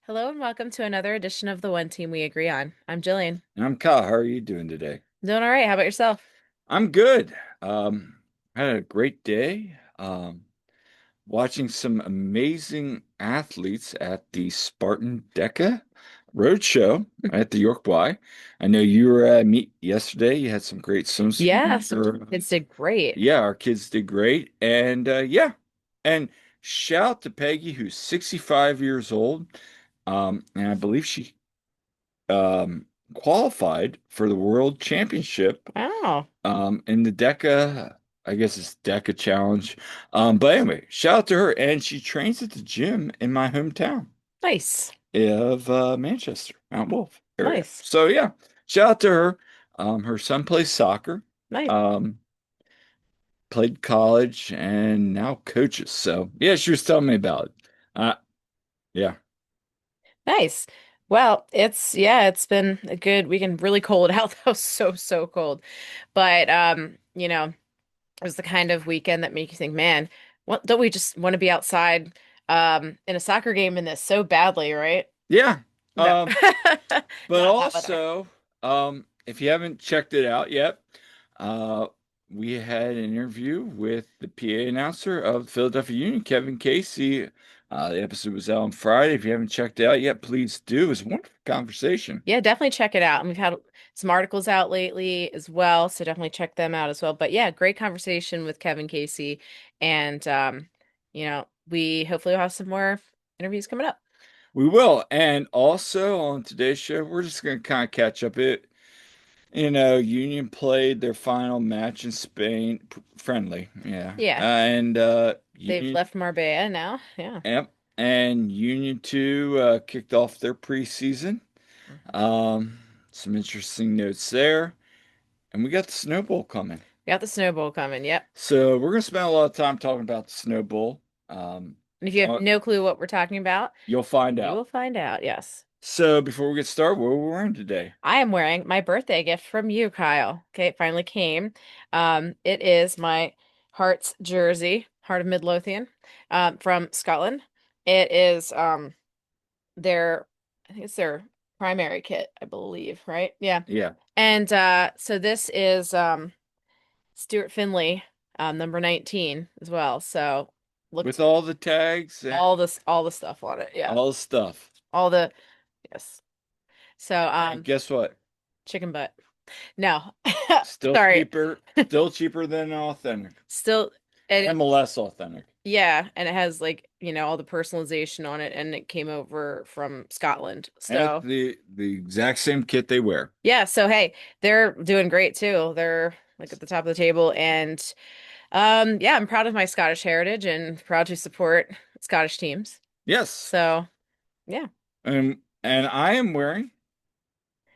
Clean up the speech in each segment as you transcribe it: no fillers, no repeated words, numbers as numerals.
Hello and welcome to another edition of the One Team We Agree On. I'm Jillian. I'm Kyle. How are you doing today? Doing all right. How about yourself? I'm good. Had a great day. Watching some amazing athletes at the Spartan DECA Roadshow at the York Y. I know you were at meet yesterday. You had some great Yeah, swimsuits. some kids did great. Yeah, our kids did great. And and shout out to Peggy, who's 65 years old. And I believe she um, qualified for the World Championship Wow. in the DECA, I guess it's DECA Challenge. But anyway, shout out to her, and she trains at the gym in my hometown Nice. of Manchester, Mount Wolf area. Nice. So yeah, shout out to her. Her son plays soccer, Nice. um, played college, and now coaches. So yeah, she was telling me about it. Yeah. Nice. Well, it's been a good weekend. Really cold out though. So cold. But it was the kind of weekend that makes you think, man, what don't we just want to be outside in a soccer game in this so badly, right? Yeah. No. Um, But Not that weather. also, if you haven't checked it out yet, uh, we had an interview with the PA announcer of the Philadelphia Union, Kevin Casey. The episode was out on Friday. If you haven't checked it out yet, please do. It was a wonderful conversation. Yeah, definitely check it out. And we've had some articles out lately as well, so definitely check them out as well. But yeah, great conversation with Kevin Casey. And we hopefully will have some more interviews coming up. We will. And also on today's show, we're just going to kind of catch up it. Union played their final match in Spain, friendly, yeah. Yeah, And they've Union left Marbella now. Yeah. Yep. And Union 2 kicked off their preseason. Mhm. Um, some interesting notes there. And we got the Snow Bowl coming. Got the snowball coming. Yep. So we're going to spend a lot of time talking about the Snow Bowl. Um, And if you have uh, no clue what we're talking about, you'll find you will out. find out. Yes. So before we get started, what are we wearing today? I am wearing my birthday gift from you, Kyle. Okay, it finally came. It is my Hearts jersey, Heart of Midlothian, from Scotland. It is their, I think it's their primary kit, I believe, right? Yeah. Yeah. And so this is Stuart Finley, number 19 as well. So looked With all the tags and all the stuff on it. Yeah. all the stuff. All the yes. So And guess what? chicken butt. No. Still Sorry. cheaper, still cheaper than authentic. Still and MLS authentic. yeah, and it has like, all the personalization on it and it came over from Scotland. And it's So, the exact same kit they wear. yeah, so hey, they're doing great too. They're like at the top of the table and yeah, I'm proud of my Scottish heritage and proud to support Scottish teams. Yes. So, yeah. And I am wearing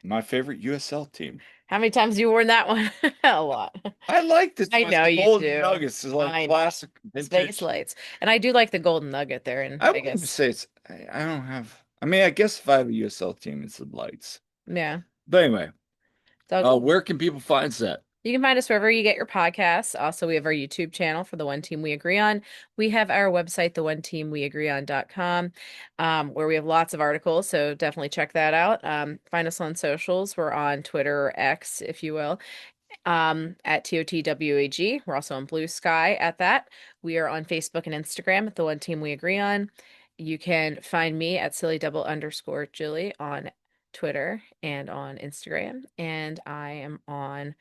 my favorite USL team. How many times have you worn that one? A lot. I like this I one. know The you Golden do. Nuggets is like I know. classic Space vintage. lights. And I do like the golden nugget there in I wouldn't even Vegas. say I don't have, I mean, I guess if I have a USL team, it's the lights. Yeah. But anyway, It's all good. where can people find that? You can find us wherever you get your podcasts. Also, we have our YouTube channel for the One Team We Agree On. We have our website, theoneteamweagreeon.com, where we have lots of articles. So definitely check that out. Find us on socials. We're on Twitter or X, if you will, at TOTWAG. We're also on Blue Sky at that. We are on Facebook and Instagram at the One Team We Agree On. You can find me at silly_Jilly on Twitter and on Instagram. And I am on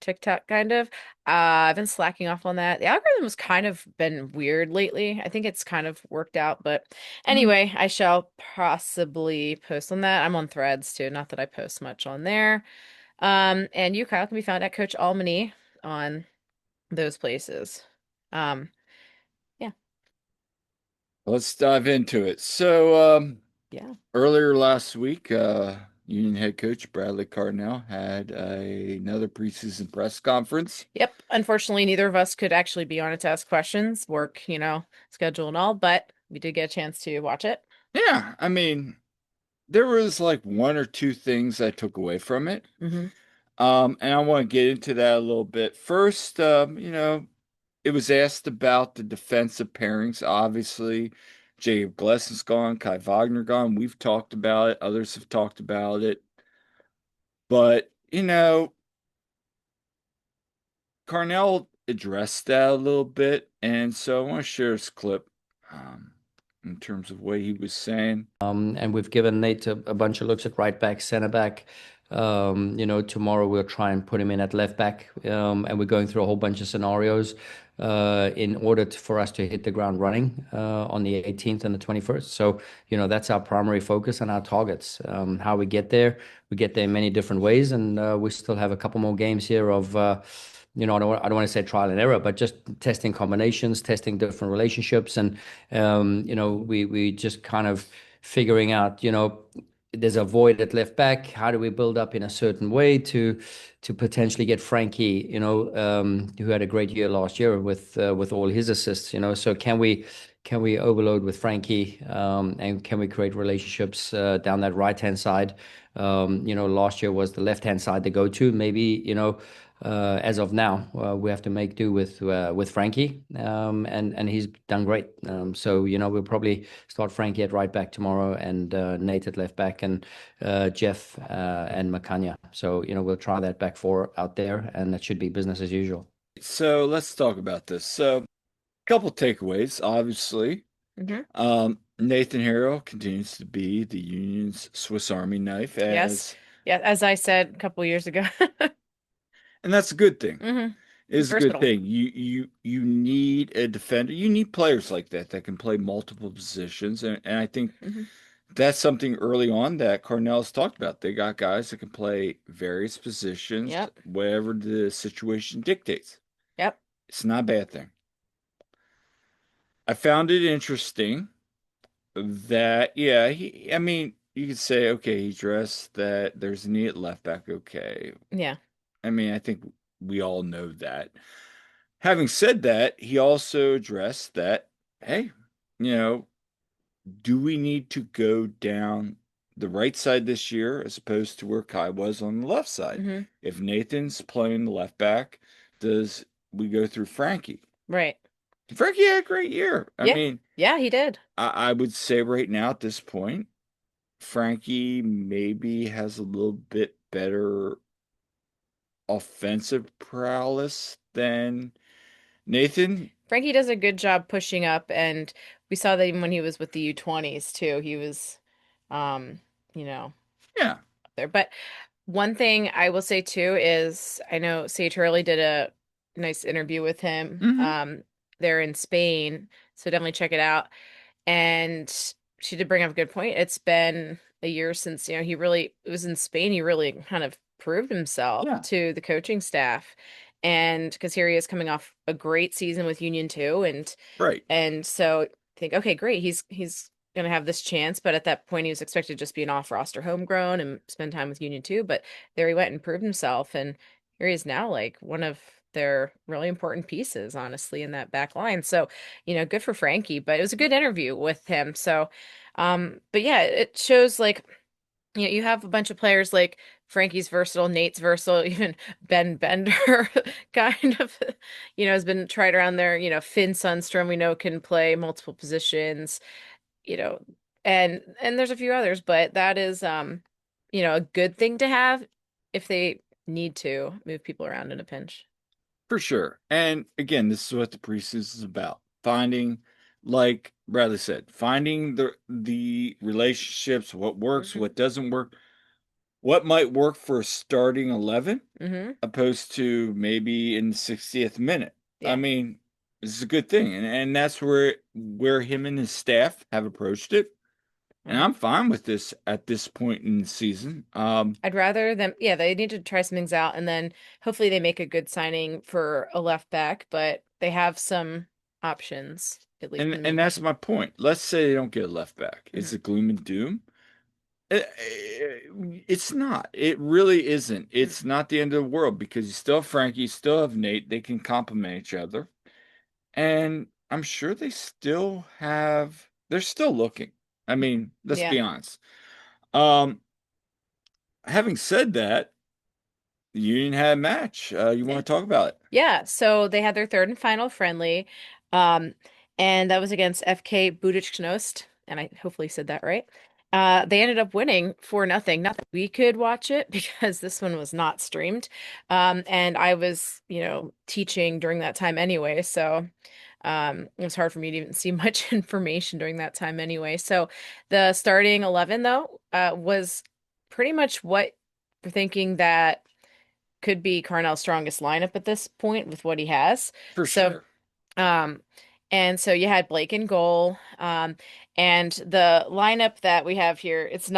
TikTok kind of. I've been slacking off on that. The algorithm has kind of been weird lately. I think it's kind of worked out, but Mm. anyway, I shall possibly post on that. I'm on Threads too, not that I post much on there. And you, Kyle, can be found at Coach Almany on those places. Um, yeah, Let's dive into it. So, yeah. earlier last week, Union head coach Bradley Cardinal had another preseason press conference. Yep. Unfortunately, neither of us could actually be on it to ask questions, work, schedule and all, but we did get a chance to watch it. Yeah, I mean, there was like one or two things I took away from it. Hmm. And I want to get into that a little bit. First, it was asked about the defensive pairings. Obviously, Jacob Glesson's gone, Kai Wagner gone. We've talked about it. Others have talked about it. But, Carnell addressed that a little bit. And so I want to share this clip um, in terms of what he was saying. And we've given Nate a bunch of looks at right back, center back. Tomorrow we'll try and put him in at left back. And we're going through a whole bunch of scenarios in order for us to hit the ground running on the 18th and the 21st. So, that's our primary focus and our targets. How we get there in many different ways. And we still have a couple more games here of, I don't want to say trial and error, but just testing combinations, testing different relationships. And, we just kind of figuring out, there's a void at left back. How do we build up in a certain way to potentially get Frankie, who had a great year last year with all his assists, So can we overload with Frankie, and can we create relationships down that right hand side? Last year was the left hand side to go to. Maybe as of now, we have to make do with Frankie, and he's done great. So we'll probably start Frankie at right back tomorrow, and Nate at left back, and Jeff and Makanya. So we'll try that back four out there, and that should be business as usual. So let's talk about this. So, a couple takeaways, obviously. Hmm. Nathan Harrell continues to be the Union's Swiss Army knife, Yes. as Yeah, as I said a couple years ago. and that's a good thing. Hmm. It He's is a good versatile. thing. You need a defender. You need players like that can play multiple positions, and I think Hmm. that's something early on that Cornell's talked about. They got guys that can play various positions, Yep. whatever the situation dictates. Yep. It's not a bad thing. I found it interesting that, yeah, I mean, you could say, okay, he dressed that there's a need at left back. Okay. Yeah. I mean, I think we all know that. Having said that, he also addressed that, hey, you know, do we need to go down the right side this year as opposed to where Kai was on the left side? Hmm. If Nathan's playing the left back, does we go through Frankie? Right. Frankie had a great year. I Yeah. mean, Yeah, he did. I would say right now at this point, Frankie maybe has a little bit better offensive prowess than Nathan. Frankie does a good job pushing up, and we saw that even when he was with the U20s too. He was, um, you know, Yeah. up there. But one thing I will say too is I know Sage Hurley did a nice interview with him, Hmm. there in Spain, so definitely check it out. And she did bring up a good point. It's been a year since, he really it was in Spain. He really kind of proved himself Yeah. to the coaching staff. And because here he is coming off a great season with Union 2, Right. and so think, okay, great. He's gonna have this chance, but at that point he was expected to just be an off roster homegrown and spend time with Union 2. But there he went and proved himself, and here he is now, like one of their really important pieces, honestly, in that back line. So, good for Frankie. But it was a good interview with him. So, but yeah, it shows like you have a bunch of players like Frankie's versatile, Nate's versatile, even Ben Bender kind of, has been tried around there. Finn Sundstrom, we know can play multiple positions, you know, and there's a few others, but that is a good thing to have if they need to move people around in a pinch. For sure. And again, this is what the preseason is about. Finding, like Bradley said, finding the relationships, what works, Hmm. what doesn't work, what might work for a starting 11 Hmm. opposed to maybe in the 60th minute. I Yeah. mean, this is a good thing. And that's where him and his staff have approached it. And Hmm. I'm fine with this at this point in the season. I'd rather them, yeah, they need to try some things out, and then hopefully they make a good signing for a left back, but they have some options, at least in and the and that's meantime. my point. Let's say they don't get a left back. Is Hmm. it gloom and doom? It's not. It really isn't. Hmm. It's not the end of the world because you still have Frankie, you still have Nate. They can complement each other. And I'm sure they're still looking. I mean, let's Yeah. be honest. Um, Having said that, the Union had a match. You Yeah. want to talk about it? Yeah, so they had their third and final friendly. Um, and that was against FK Budućnost, and I hopefully said that right. They ended up winning 4-0. Not that we could watch it because this one was not streamed. And I was, teaching during that time anyway, so it was hard for me to even see much information during that time anyway. So the starting 11 though, was pretty much what we're thinking that could be Carnell's strongest lineup at this point with what he has. For So sure. um, and so you had Blake in goal. And the lineup that we have here, it's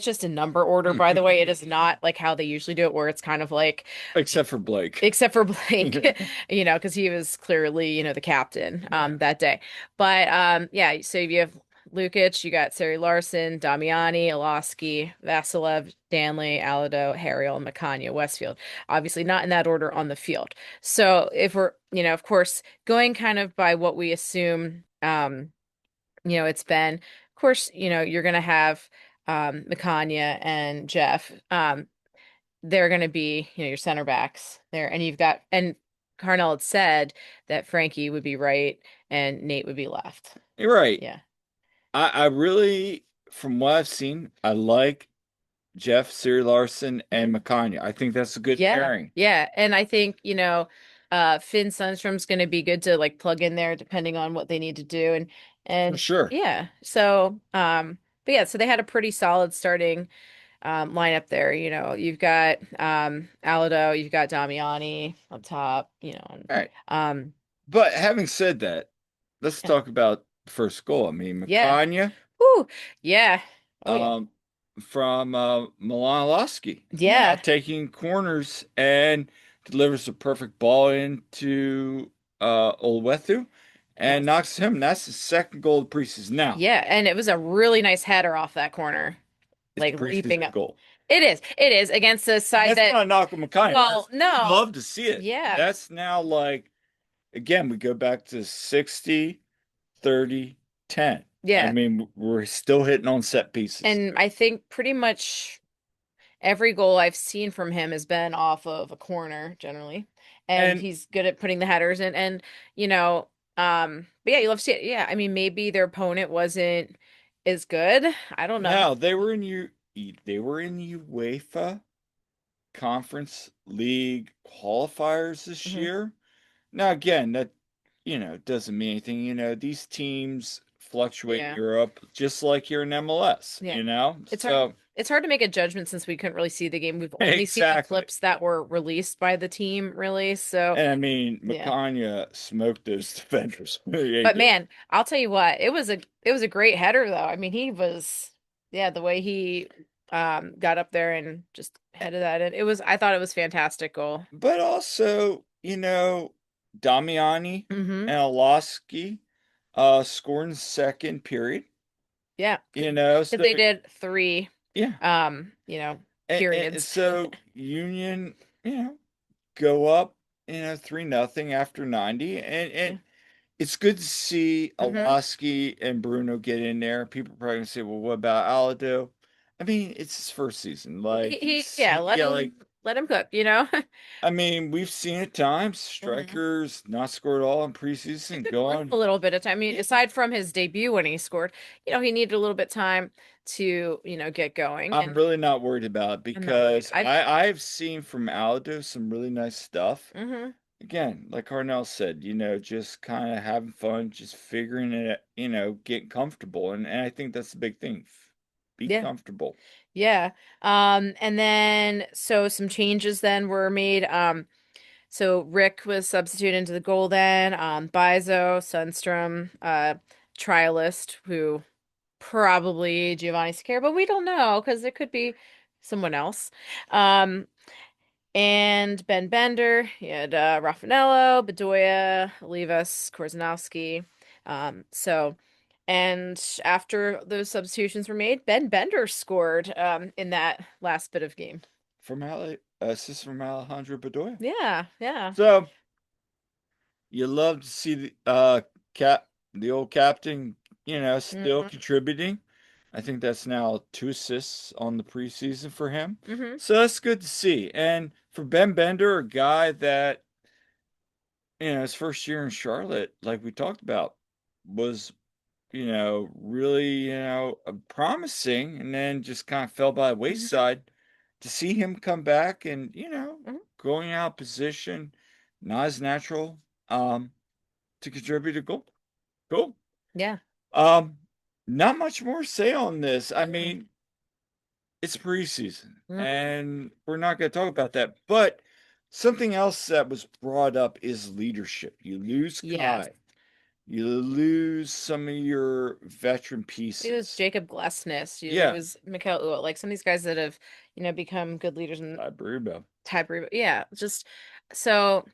just in number order, by the way. It is not like how they usually do it, where it's kind of like, Except for Blake. except for Blake, because he was clearly, the captain that day. But yeah, so you have Lukic, you got Sari Larson, Damiani, Olaski, Vasilev, Danley, Alado, Harriel, and Makanya, Westfield. Obviously not in that order on the field. So if we're, of course, going kind of by what we assume, it's been, of course, you're gonna have Makanya and Jeff. They're going to be, your center backs there. And and Carnell had said that Frankie would be right and Nate would be left. You're right. Yeah. I really, from what I've seen, I like Jeff, Siri Larson, and Mhm. Makanya. I think that's a good Yeah. pairing. Yeah. And I think, Finn Sundstrom's going to be good to like plug in there depending on what they need to do. For And sure. yeah. So, but yeah, so they had a pretty solid starting lineup there. You've got Alado, you've got Damiani up top, and, All right. um, But having said that, let's yeah. talk about the first goal. I mean, Yeah. Makanya, Whew. Yeah. Oh yeah. um, from Milan, Yeah. taking corners and delivers a perfect ball into Olwethu and Yes. knocks him. That's the second goal of the preseason. Now, Yeah. And it was a really nice header off that corner, it's like leaping preseason up. goal. It is. It is against the And side that's that, not a knock on Makanya. well, You'd no. love to see it. Yeah. That's now like, again, we go back to 60, 30, 10. I Yeah. mean, we're still hitting on set pieces. And I think pretty much every goal I've seen from him has been off of a corner generally. And And he's good at putting the headers in. And, but yeah, you love to see it. Yeah. I mean, maybe their opponent wasn't as good. I don't know. now they were in UEFA Conference League qualifiers this Hmm. year. Now again, that doesn't mean anything. These teams fluctuate in Yeah. Europe just like here in MLS, Yeah. It's hard. So It's hard to make a judgment since we couldn't really see the game. We've only seen the exactly. clips that were released by the team, really. So, And I mean, yeah. Makanya smoked those defenders. Yeah, he But did. man, I'll tell you what, it was a great header though. I mean, he was, yeah, the way he got up there and just headed that in. I thought it was fantastic goal. But also, Damiani Hmm. and Olaski scored in second period. Yeah. So Because they did three yeah. And periods. so Union, go up, 3-0 after 90. And Yeah. it's good to see Hmm. Olaski and Bruno get in there. People are probably gonna say, well, what about Alado? I mean, it's his first season. Like Yeah, yeah, like let him cook. I mean, we've seen at times Mhm. strikers not score at all in preseason, Could go work a on. little bit of time. I mean, Yeah, aside from his debut when he scored, he needed a little bit of time to, get going. I'm And really not worried about it I'm not worried. because I've seen from Aldo some really nice stuff. Hmm. Again, like Carnell said, just kind of having fun, just figuring it, getting comfortable. And I think that's the big thing. Be Yeah. comfortable. Yeah. And then so some changes then were made. So Rick was substituted into the goal then. Bizo, Sundstrom, trialist, who probably Giovanni Scare, but we don't know because it could be someone else. Um, and Ben Bender, you had Raffanello, Bedoya, Olivas, Korzanowski. So, and after those substitutions were made, Ben Bender scored in that last bit of game. From assist from Alejandro Bedoya. Yeah, yeah. So you love to see the old captain, still Hmm. contributing. I think that's now 2 assists on the preseason for him. Hmm. So that's good to see. And for Ben Bender, a guy that, his first year in Charlotte, like we talked about, was, really, promising and then just kind of fell by the Hmm. wayside. To see him come back and, Hmm. going out of position, not as natural, um, to contribute a goal. Cool. Yeah. Um, Not much more to say on this. I Mm. mean, it's preseason, Hmm. and we're not going to talk about that. But something else that was brought up is leadership. You lose Yes. Kai, you lose some of your veteran It was pieces. Jacob Glessness. You Yeah, lose Mikael Uhl, like some of these guys that have, become good leaders in Brubo. Ty Burrell. Yeah, just so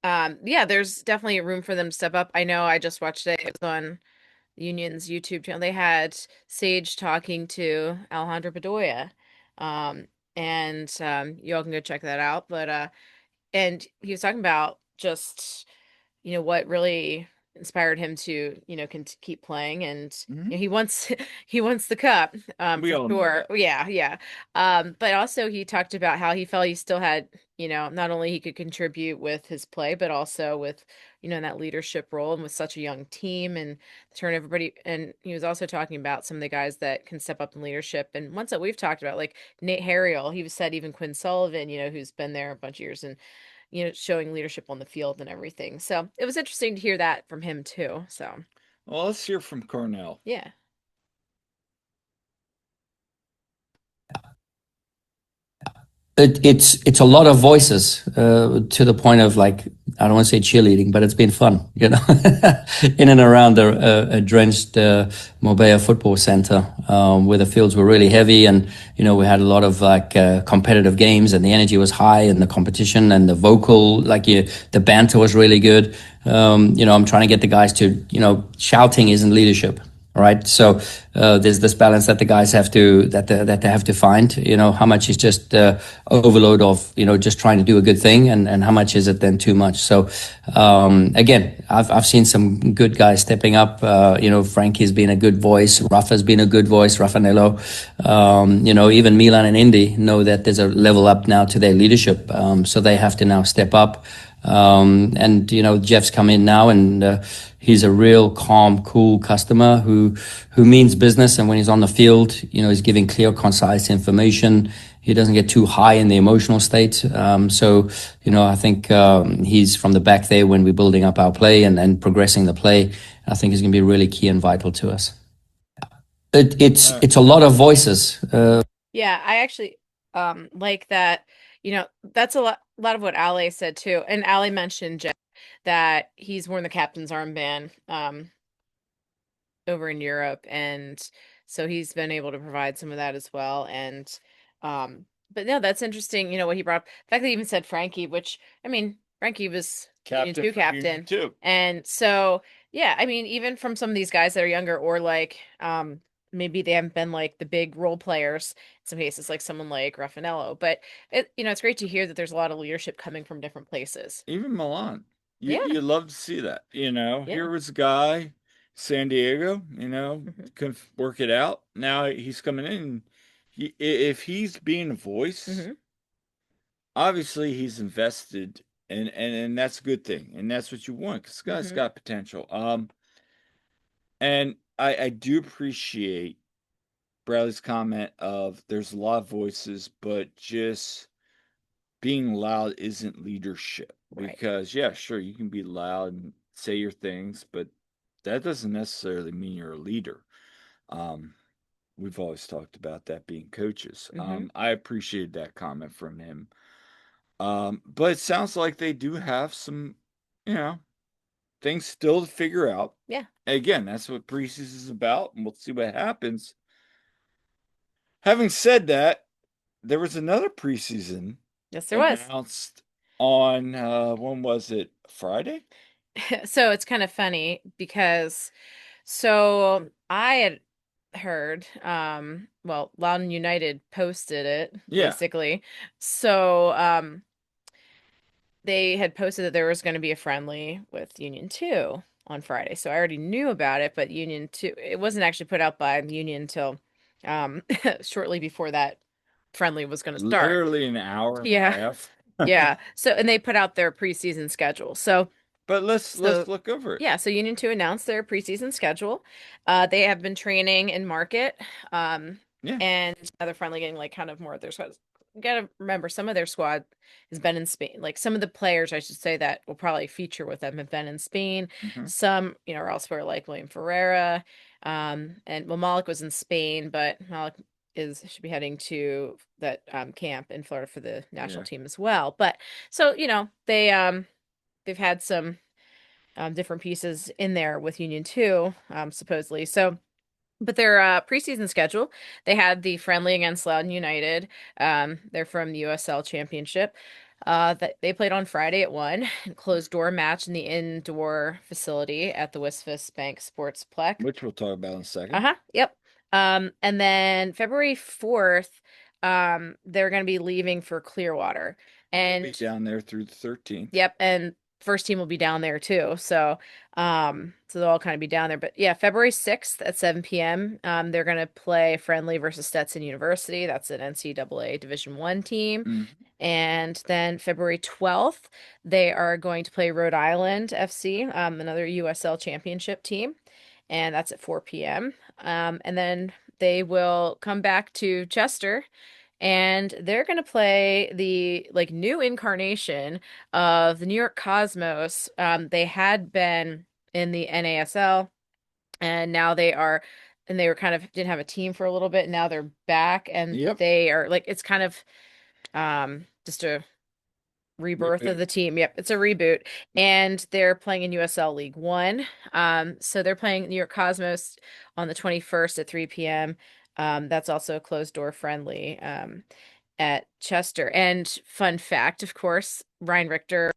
yeah, there's definitely room for them to step up. I know I just watched it. It was on Union's YouTube channel. They had Sage talking to Alejandro Bedoya. Um, and you all can go check that out. But and he was talking about just what really inspired him to keep playing, and Mhm. he wants he wants the cup, We for all know sure. that. Yeah, yeah. But also he talked about how he felt he still had, not only he could contribute with his play but also with, in that leadership role and with such a young team and turn everybody. And he was also talking about some of the guys that can step up in leadership and ones that we've talked about, like Nate Harriel. He was said even Quinn Sullivan, who's been there a bunch of years and showing leadership on the field and everything. So it was interesting to hear that from him too. So Well, let's hear from Cornell. yeah. It's a lot of voices to the point of like I don't want to say cheerleading, but it's been fun, in and around a drenched Marbella football center where the fields were really heavy, and we had a lot of like competitive games, and the energy was high, and the competition and the vocal the banter was really good. I'm trying to get the guys to shouting isn't leadership. All right. So there's this balance that the guys have to that they have to find. How much is just overload of just trying to do a good thing, and how much is it then too much. So again, I've seen some good guys stepping up. Frankie's been a good voice. Rafa's been a good voice. Raffanello. Even Milan and Indy know that there's a level up now to their leadership. So they have to now step up. And Jeff's come in now, and he's a real calm, cool customer who means business. And when he's on the field, he's giving clear, concise information. He doesn't get too high in the emotional state. I think he's from the back there when we're building up our play and progressing the play. I think he's going to be really key and vital to us. Uh, It's a lot of voices. Yeah, I actually like that, that's a lot of what Ale said too. And Ale mentioned Jeff, that he's worn the captain's armband over in Europe, and so he's been able to provide some of that as well. And but no, that's interesting, what he brought up. The fact that he even said Frankie, which I mean, Frankie was Union Captain 2 for Union captain. 2. And so yeah, I mean, even from some of these guys that are younger or like maybe they haven't been like the big role players in some cases, like someone like Raffanello. But it's great to hear that there's a lot of leadership coming from different places. Even Milan. Yeah. You love to see that. Yeah. Here was a guy, San Diego, Hmm. couldn't work it out. Now he's coming in. If he's being a voice, Hmm. obviously he's invested, and that's a good thing, and that's what you want because the guy's Hmm. got potential. And I do appreciate Bradley's comment of there's a lot of voices, but just being loud isn't leadership Right. because yeah, sure, you can be loud and say your things, but that doesn't necessarily mean you're a leader. Um, we've always talked about that being coaches. Hmm. I appreciated that comment from him. But it sounds like they do have some, you know, things still to figure out. Yeah. Again, that's what preseason is about, and we'll see what happens. Having said that, there was another preseason Yes, there was. announced on when was it? Friday? So it's kind of funny because so I had heard, well, Loudon United posted it Yeah, basically. So they had posted that there was going to be a friendly with Union 2 on Friday. So I already knew about it, but Union 2, it wasn't actually put out by Union until shortly before that friendly was going to start. literally an hour and a Yeah. half. Yeah. So, and they put out their preseason schedule. So but let's So, look over it. yeah, so Union 2 announced their preseason schedule. They have been training in Market, um, Yeah. and now they're finally getting like kind of more of their squad. You gotta remember, some of their squad has been in Spain. Like some of the players, I should say, that will probably feature with them have been in Spain. Hmm. Some, are elsewhere, like William Ferreira, and well, Malik was in Spain, but Malik is should be heading to that camp in Florida for the national Yeah. team as well. But so they've had some different pieces in there with Union 2, supposedly. So, but their preseason schedule, they had the friendly against Loudoun United. They're from the USL Championship. That they played on Friday at 1, closed door match in the indoor facility at the WSFS Bank Sportsplex. Which we'll talk about in a second. Uh-huh. Yep. And then February 4th, they're going to be leaving for Clearwater. We'll be And down there through the 13th. yep, and first team will be down there too. So they'll all kind of be down there. But yeah, February 6th at 7 p.m. They're gonna play friendly versus Stetson University. That's an NCAA Division One team. Mm. And then February 12th, they are going to play Rhode Island FC, another USL championship team. And that's at 4 p.m. And then they will come back to Chester and they're going to play the like new incarnation of the New York Cosmos. They had been in the NASL, and now and they were kind of didn't have a team for a little bit. Now they're back, and Yep. they are like it's kind of just a rebirth of Reboot. the team. Yep, it's a reboot, and they're playing in USL League One. So they're playing New York Cosmos on the 21st at 3 p.m. That's also a closed door friendly. At Chester. And fun fact, of course, Ryan Richter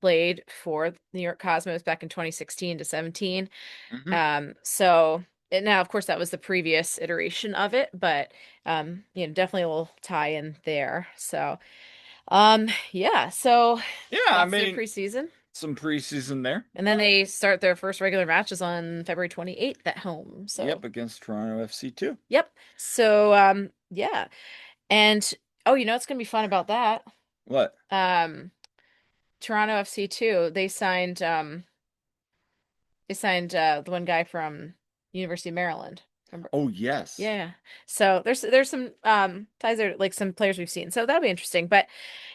played for the New York Cosmos back in 2016 to 17. Hmm. So and now, of course, that was the previous iteration of it, but definitely a little tie in there. So, yeah, so Yeah, I that's their mean, preseason. some preseason there. And then they start their first regular matches on February 28th at home. Yep, So, against Toronto FC too. yep. So, yeah. And oh, it's gonna be fun about that. What? Um, Toronto FC too. They signed the one guy from University of Maryland. Remember? Oh, yes. Yeah. So there's some ties there, like some players we've seen. So that'll be interesting. But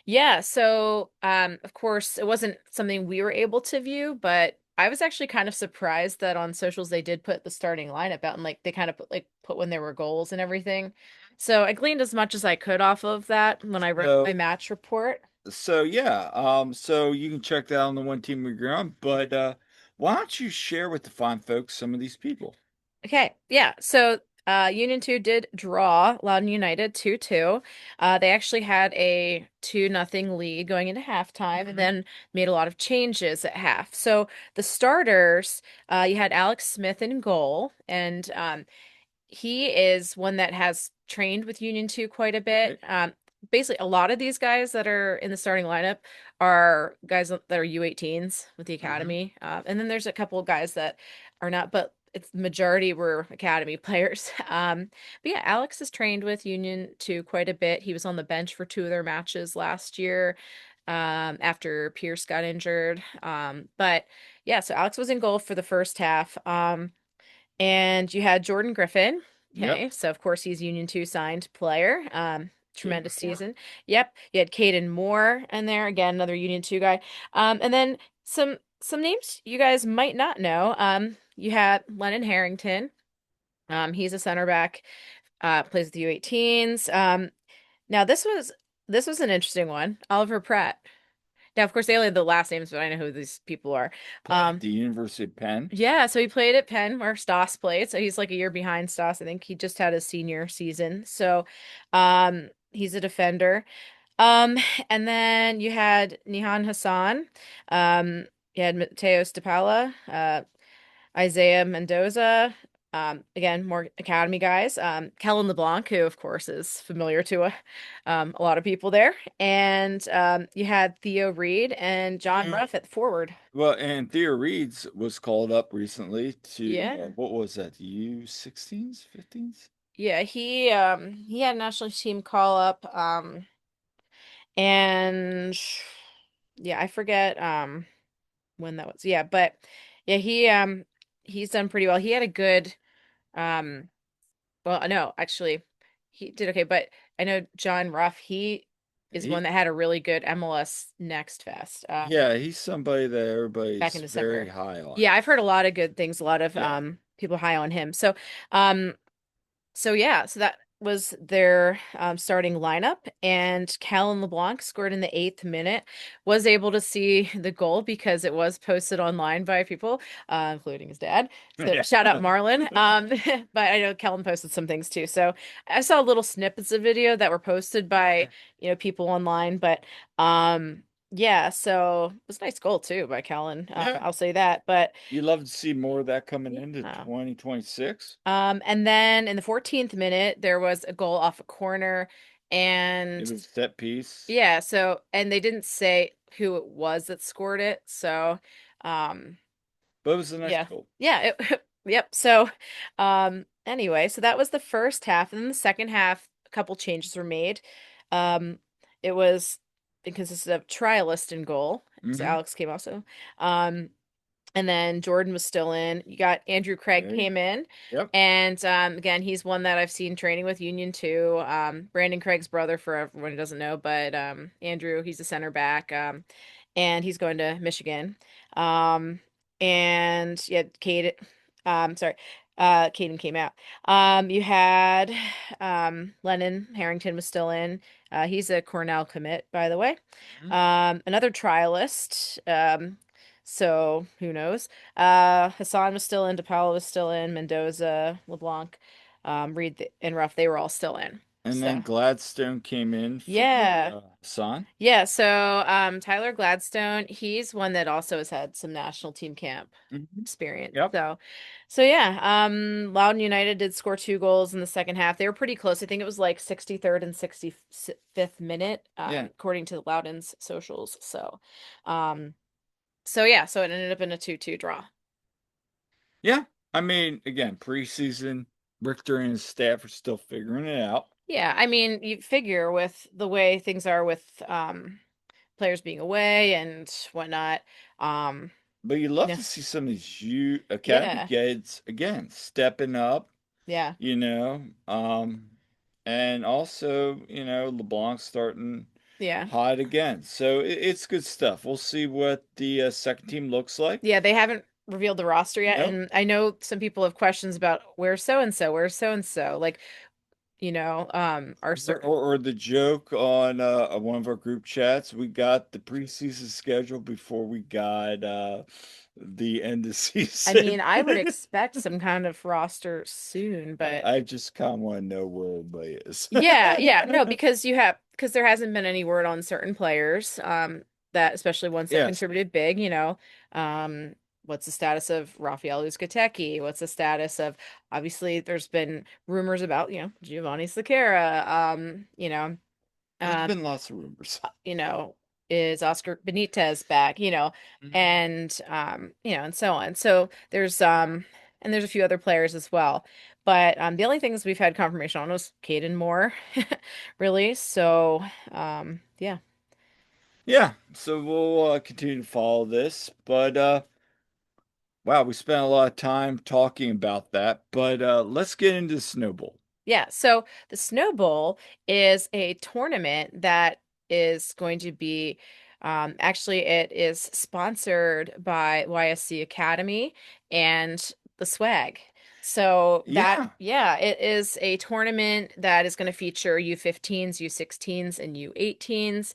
yeah, so of course it wasn't something we were able to view, but I was actually kind of surprised that on socials they did put the starting lineup out and like they kind of put when there were goals and everything. So I gleaned as much as I could off of that when I wrote my So, match report. so yeah, so you can check that on the one team we agree on, but why don't you share with the fine folks some of these people? Okay, yeah. So Union 2 did draw Loudoun United 2-2. They actually had a 2-0 lead going into halftime and then made a lot of changes at half. So the starters, you had Alex Smith in goal, and he is one that has trained with Union 2 quite a bit. Right. Basically, a lot of these guys that are in the starting lineup are guys that are U18s with the Hmm. academy. And then there's a couple of guys that are not, but it's the majority were academy players. But yeah, Alex has trained with Union 2 quite a bit. He was on the bench for 2 of their matches last year. After Pierce got injured. But yeah, so Alex was in goal for the first half. And you had Jordan Griffin. Yep. Okay, so of course he's Union 2 signed player. Came Tremendous before. season. Yep. You had Caden Moore in there, again, another Union 2 guy. And then some names you guys might not know. You had Lennon Harrington. He's a center back, plays with the U18s. Now this was an interesting one. Oliver Pratt. Now, of course, they only have the last names, but I know who these people are. Played at Um, the University of Penn. yeah, so he played at Penn where Stoss played. So he's like a year behind Stoss. I think he just had his senior season. So he's a defender. Um and then you had Nihan Hassan. You had Mateo Stapala, Isaiah Mendoza. Again, more academy guys. Kellen LeBlanc, who of course is familiar to a lot of people there. And you had Theo Reed and John Ruff at forward. Well, and Theo Reeds was called up recently to Yeah. what was that, U16s, 15s? Yeah, he had a national team call up and yeah, I forget when that was. Yeah, but yeah, he's done pretty well. He had a good um well, no, actually he did okay, but I know John Ruff, he is one He, that had a really good MLS Next Fest yeah, he's somebody that back in everybody's very December. high on. Yeah, I've heard a lot of good things, a lot of Yeah. people high on him. Um so yeah, so that was their starting lineup, and Callan LeBlanc scored in the 8th minute. Was able to see the goal because it was posted online by people, including his dad. So Yeah. shout out Marlon. But I know Kellen posted some things too. So I saw little snippets of video that were posted by people online. But yeah, so it was a nice goal too by Kellen. Yeah. I'll say that. But You love to see more of that coming into yeah. 2026. And then in the 14th minute, there was a goal off a corner. It And was set piece, yeah, so, and they didn't say who it was that scored it. So, um, but it was a nice yeah, goal. yeah, yep. So, anyway, so that was the first half. And then the second half, a couple changes were made. Um, it consisted of trialist in goal. So Hmm. Alex came also. Um, and then Jordan was still in. You got Andrew Craig Hey. came in. Yep. And again, he's one that I've seen training with Union too. Brandon Craig's brother, for everyone who doesn't know, but Andrew, he's a center back. And he's going to Michigan. Um, and yeah, sorry, Caden came out. You had Lennon Harrington was still in. He's a Cornell commit, by the way. Mhm. Another trialist. So who knows? Hassan was still in, DePaula was still in, Mendoza, LeBlanc, and Ruff, they were all still in. And then So Gladstone came in for yeah. Son. Yeah, so Tyler Gladstone, he's one that also has had some national team camp Hmm. experience. Yep. So yeah, Loudoun United did score 2 goals in the second half. They were pretty close. I think it was like 63rd and 65th minute, Yeah. according to Loudoun's socials. Um, so yeah, so it ended up in a 2-2 draw. Yeah. I mean, again, preseason, Richter and his staff are still figuring it out. Yeah, I mean, you figure with the way things are with players being away and whatnot, um, But you you love know, to see some of these U academy yeah, kids again stepping up, yeah, you know. And also, LeBlanc starting yeah. hot again. So it's good stuff. We'll see what the second team looks like. Yeah, they haven't revealed the roster yet, Nope. and I know some people have questions about where's so and so, where's so and so. Like, our certain. Or the joke on one of our group chats, we got the preseason schedule before we got the end of I mean, season. I would expect some kind of roster soon, but I just kind of want to know where everybody is. yeah, yeah, no, because there hasn't been any word on certain players, that especially ones that Yes. contributed big, what's the status of Rafael Uzcategui? What's the status of, obviously there's been rumors about, Giovanni Sequeira, There's um, been lots of rumors. you know, is Oscar Benitez back, Mhm. and so on. So there's a few other players as well. But the only things we've had confirmation on was Caden Moore, really. So yeah. Yeah, so we'll continue to follow this, but wow, we spent a lot of time talking about that. But let's get into the Snowball. Yeah, so the Snow Bowl is a tournament that is going to be, actually, it is sponsored by YSC Academy and the Swag. So that, Yeah, yeah, it is a tournament that is going to feature U15s, U16s, and U18s,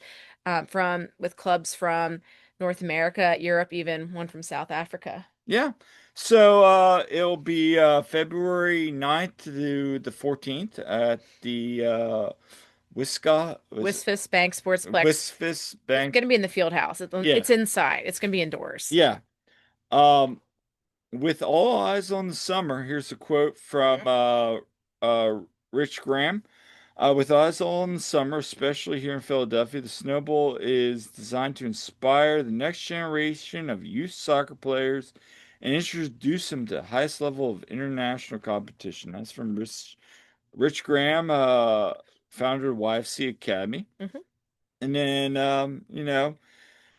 with clubs from North America, Europe, even one from South Africa. yeah. So it'll be February 9th to the 14th at the WSFS Bank Sportsplex. Wisfis It's Bank. going to be in the field house. Yeah, It's inside. It's going to be indoors. yeah. Um, with all eyes on the summer, here's a quote from Mhm. uh, Rich Graham. With eyes on the summer, especially here in Philadelphia, the Snowball is designed to inspire the next generation of youth soccer players and introduce them to the highest level of international competition. That's from Rich Graham, founder of YFC Academy. Mhm. And then,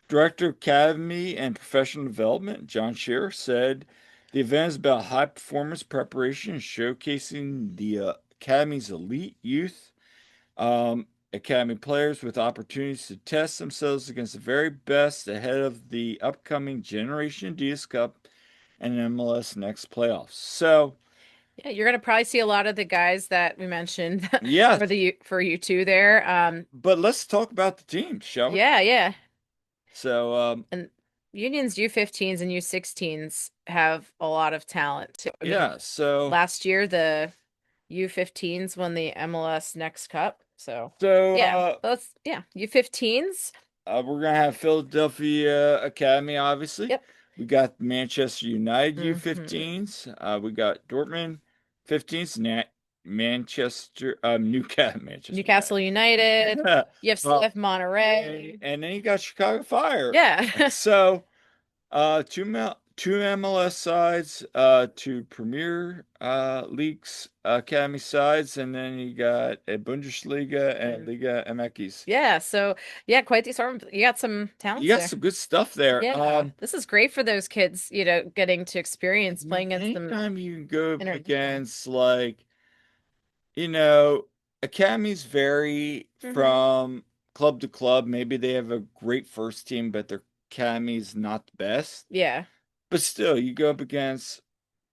Director of Academy and Professional Development, John Shearer, said the event is about high performance preparation and showcasing the Academy's elite youth Academy players with opportunities to test themselves against the very best ahead of the upcoming Generation Adidas Cup and MLS Next playoffs. So, Yeah, you're gonna probably see a lot of the guys that we mentioned yeah, for you two there. but let's talk about the teams, shall we? Yeah, yeah. So, And Union's U15s and U16s have a lot of talent too. I mean, yeah, so last year the U15s won the MLS Next Cup. So so yeah, uh U15s. we're gonna have Philadelphia Academy, obviously. Yep. We got Manchester United Hmm. U15s. We got Dortmund 15s, Manchester, Manchester Newcastle United. United. You Well, have Monterey. and then you got Chicago Fire. Yeah. So, two MLS sides, two Premier Leagues Academy sides, and then you got a Bundesliga and Liga MX. Yeah, so yeah, quite the assortment. You got some You talents got there. some good stuff there. Yeah, this is great for those kids, getting to experience playing against them Anytime you can go up international. against like, you know, academies vary Hmm. from club to club. Maybe they have a great first team, but their academy's not the best. Yeah, But still, you go up against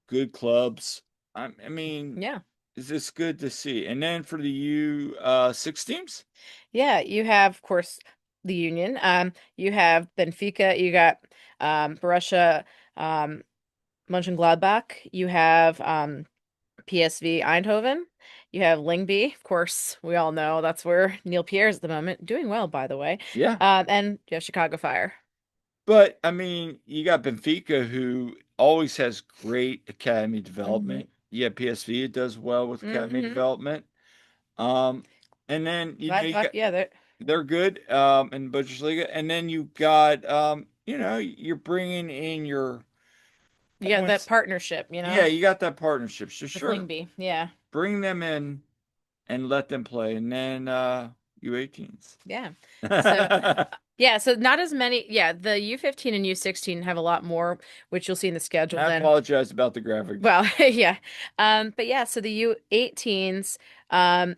good clubs. I mean, yeah, it's good to see. And then for the U six teams, yeah. You have, of course, the Union. You have Benfica. You got Borussia, um, Mönchengladbach. You have PSV Eindhoven. You have Lingby, of course. We all know that's where Neil Pierre is at the moment, doing well, by the way. yeah. And you have Chicago Fire. But I mean, you got Benfica who always has great academy Hmm. development. Yeah, PSV does well with academy Hmm. development. Um, and then you Gladbach, got yeah, they're good in Bundesliga, and then you got you're bringing in your you got that points. partnership, Yeah, you got that partnership. So with sure, Lingby. Yeah, bring them in and let them play, and then U18s. yeah. So, yeah, so not as many. Yeah, the U15 and U16 have a lot more, which you'll see in the schedule I than. apologize about the graphic. Well, yeah. But yeah, so the U18s,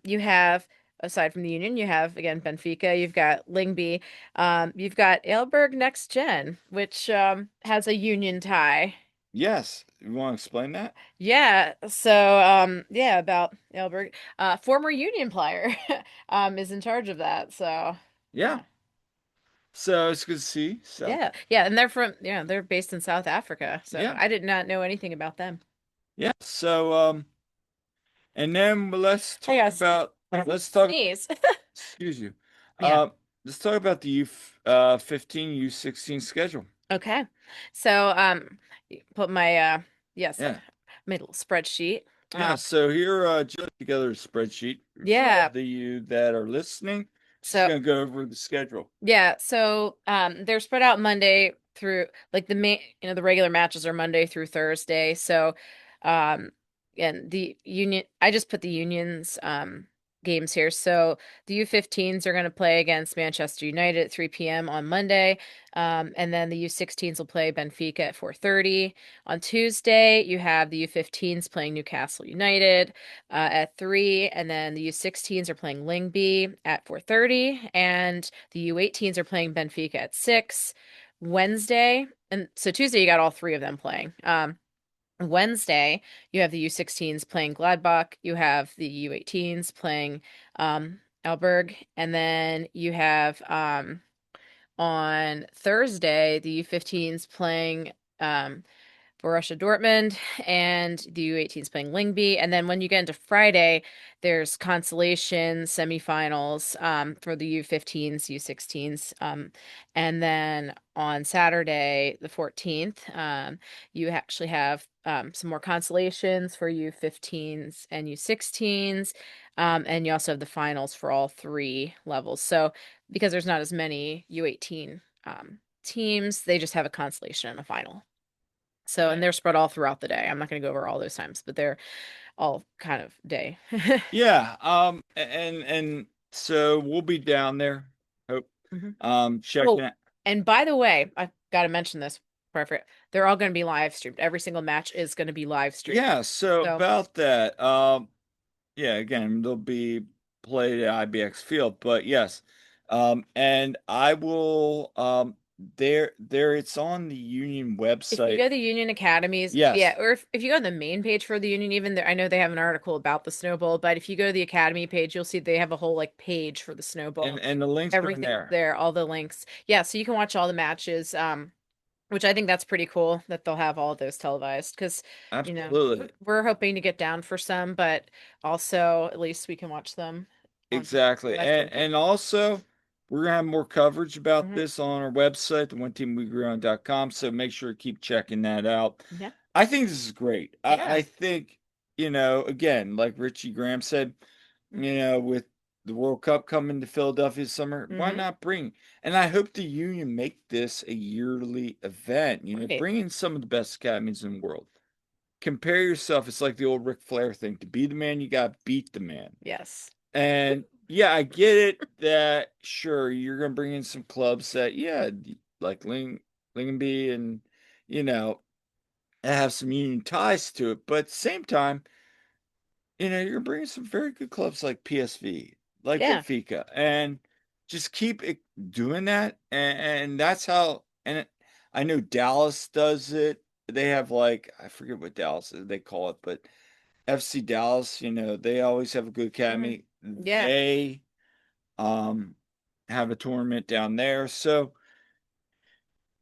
you have, aside from the Union, you have again Benfica, you've got Lingby, you've got Ailberg Next Gen, which has a Union tie. Yes, you want to explain that? Yeah, so yeah, about Ailberg. Former Union player is in charge of that. So Yeah. yeah. So it's good to see. So Yeah. Yeah, and they're based in South Africa. So yeah, I did not know anything about them. yeah. So and then Hey guys, let's talk. sneeze. Excuse you. Yeah. Let's talk about the U 15 U16 schedule. Okay. So, put my yes, I Yeah. made a little spreadsheet. Yeah, Uh, so here, just together a spreadsheet for yeah. the you that are listening. Just So, gonna go over the schedule. yeah. So, they're spread out Monday through like the main, the regular matches are Monday through Thursday. So, um, and the union, I just put the unions, games here. So the U15s are going to play against Manchester United at 3 p.m. on Monday. And then the U16s will play Benfica at 4:30. On Tuesday, you have the U15s playing Newcastle United at 3, and then the U16s are playing Lingby at 4:30, and the U18s are playing Benfica at 6. Wednesday, and so Tuesday you got all three of them playing. Wednesday, you have the U16s playing Gladbach, you have the U18s playing Alberg, and then you have on Thursday the U15s playing Borussia Dortmund, and the U18s playing Lingby. And then when you get into Friday, there's consolation semifinals for the U15s, U16s. And then on Saturday, the 14th, you actually have some more consolations for U15s and U16s. And you also have the finals for all three levels. So because there's not as many U18 teams, they just have a consolation and a final. So, and they're spread all throughout the day. I'm not going to go over all those times, but they're all kind of day. Yeah, and so we'll be down there. Hope Hmm. checking Well, it. And by the way, I've got to mention this. Perfect. They're all going to be live streamed. Every single match is going to be live streamed. Yeah, so So about that, yeah, again, they'll be played at IBX Field, but yes, and I will, there, it's on the Union if you website. go to the Union Academies, yeah, Yes, or if you go on the main page for the Union, even there, I know they have an article about the Snowball, but if you go to the Academy page, you'll see they have a whole like page for the Snowball. and the links are in Everything's there. there, all the links. Yeah, so you can watch all the matches. Which I think that's pretty cool that they'll have all of those televised because, Absolutely. we're hoping to get down for some, but also at least we can watch them on Exactly. live And TV. and also we're gonna have more coverage about Hmm. this on our website, the one team we agree on.com. So make sure to keep checking that out. Yeah. I think this is great. I Yeah. think, again, like Richie Graham said, with the World Cup coming to Philadelphia this summer, why Hmm. not bring? And I hope the union make this a yearly event, Right. bring in some of the best academies in the world. Compare yourself. It's like the old Ric Flair thing. To be the man, you gotta beat the man. Yes. And yeah, I get it that sure you're gonna bring in some clubs that like Lingenby and you know have some union ties to it, but at the same time, you're bringing some very good clubs like PSV, like Yeah. Benfica, and just keep it doing that, and that's how. I know Dallas does it. They have like I forget what Dallas is, they call it, but FC Dallas, they always have a good Hmm. academy. Yeah. They um have a tournament down there. So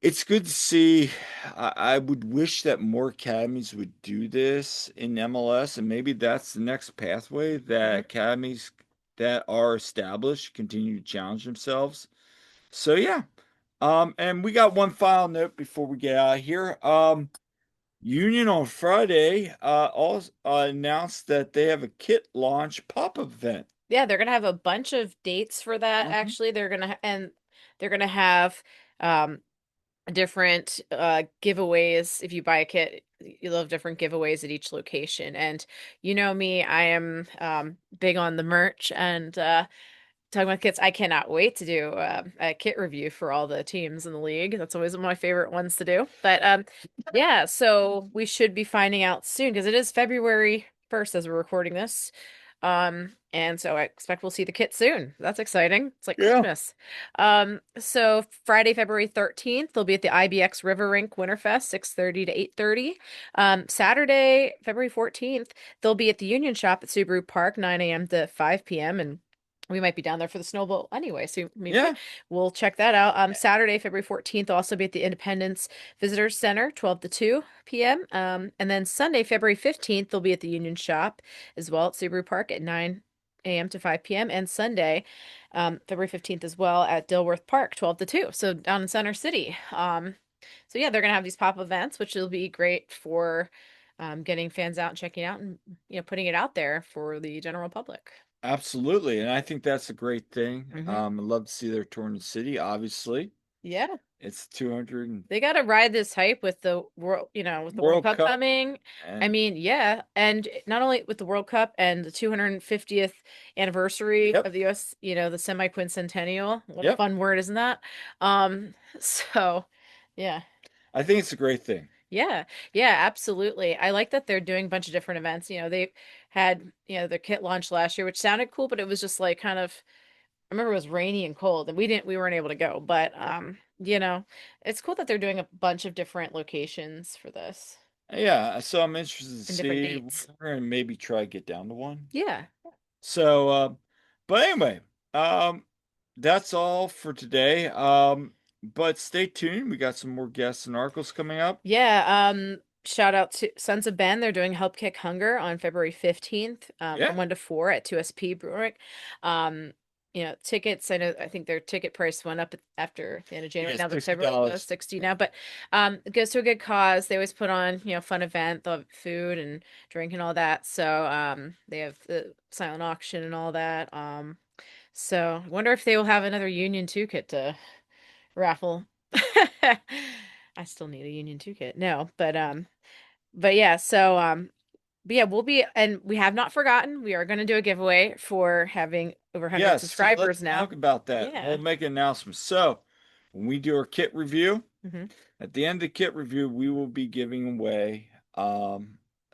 it's good to see. I would wish that more academies would do this in MLS, and maybe that's the next pathway that Hmm. academies that are established continue to challenge themselves. So yeah. And we got one final note before we get out of here. Union on Friday also announced that they have a kit launch pop-up event. Yeah, they're gonna have a bunch of dates for that Mhm. actually. And they're gonna have um different giveaways. If you buy a kit, you'll have different giveaways at each location. And you know me, I am big on the merch and talking about kits. I cannot wait to do a kit review for all the teams in the league. That's always one of my favorite ones to do. But yeah, so we should be finding out soon because it is February 1st as we're recording this. And so I expect we'll see the kit soon. That's exciting. It's like Yeah. Christmas. So Friday, February 13th, they'll be at the IBX River Rink Winterfest, 6:30 to 8:30. Saturday, February 14th, they'll be at the Union Shop at Subaru Park, 9 a.m. to 5 p.m. And we might be down there for the snowball anyway, so maybe Yeah. we'll check that out. Saturday, February 14th, will also be at the Independence Visitors Center, 12 to 2 p.m. And then Sunday, February 15th, they'll be at the Union Shop as well at Subaru Park at 9 a.m. to 5 p.m. And Sunday, February 15th as well at Dilworth Park, 12 to 2. So down in Center City. So yeah, they're gonna have these pop events, which will be great for getting fans out and checking out and putting it out there for the general public. Absolutely. And I think that's a great thing. Hmm. I'd love to see their tour in the city, obviously. Yeah. It's 200 They got to ride this hype with the world, with the World World Cup Cup coming. I and mean, yeah, and not only with the World Cup and the 250th anniversary yep, of the US, the semi-quincentennial. What a yep. fun word, isn't that? So yeah. I think it's a great thing. Yeah. Yeah, absolutely. I like that they're doing a bunch of different events. They had, their kit launch last year, which sounded cool, but it was just like kind of I remember it was rainy and cold and we weren't able to go, but it's cool that they're doing a bunch of different locations for this Yeah, so I'm interested to and different see. dates. We're gonna maybe try to get down to one. Yeah. So, but anyway, um, that's all for today. But stay tuned. We got some more guests and articles coming up. Yeah, shout out to Sons of Ben. They're doing Help Kick Hunger on February 15th, Yeah. from 1 to 4 at 2SP Brewing. Um, tickets, I think their ticket price went up after the end of January. Yes, Now they're February $60. 60 now, but it goes to a good cause. They always put on, fun event, they'll have food and drink and all that. So they have the silent auction and all that. So I wonder if they will have another Union 2 kit to raffle. I still need a Union 2 kit. No, but yeah, so but yeah, we have not forgotten. We are going to do a giveaway for having over 100 Yes, so let's subscribers now. talk about that. We'll Yeah. make an announcement. So, when we do our kit review, Hmm. at the end of the kit review, we will be giving away a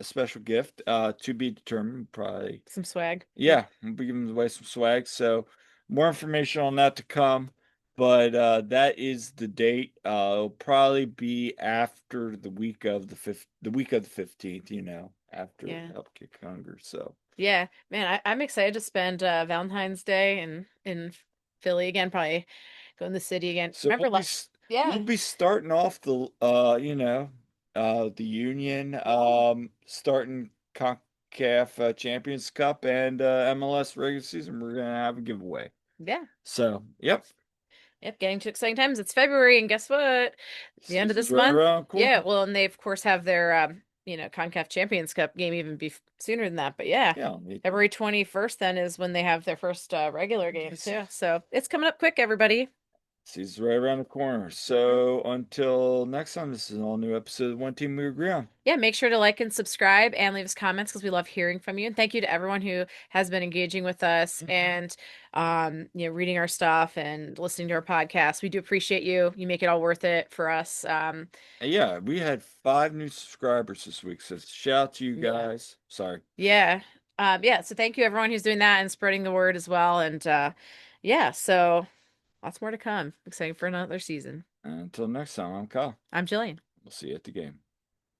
special gift to be determined. Probably, Some swag. Yep. yeah, we'll be giving away some swag. So more information on that to come. But that is the date. It'll probably be after the week of the 15th, after Yeah. Upkick Hunger. So Yeah, man, I'm excited to spend Valentine's Day in Philly again, probably go in the city again. so Remember, we'll yeah, be starting off the Union starting CONCACAF Champions Cup and MLS regular season. We're gonna have a giveaway. yeah, So, yep. yep, getting to exciting times. It's February, and guess what? The end of Season's this right month. around the Yeah, corner. well, and they of course have their CONCACAF Champions Cup game even be sooner than that. But yeah, Yeah, February 21st then is when they have their first regular game yes. too. So it's coming up quick, everybody. Season's right around the corner. Yep. So until next time, this is an all new episode of One Team We Agree On. Yeah, make sure to like and subscribe and leave us comments because we love hearing from you. And thank you to everyone who has been engaging with us and reading our stuff and listening to our podcast. We do appreciate you. You make it all worth it for us. And yeah, we had 5 new subscribers this week, so shout out to you Yeah. guys. Sorry. Yeah. Yeah, so thank you everyone who's doing that and spreading the word as well. And yeah, so lots more to come. Exciting for another season. Until next time, I'm Kyle. I'm Jillian. We'll see you at the game.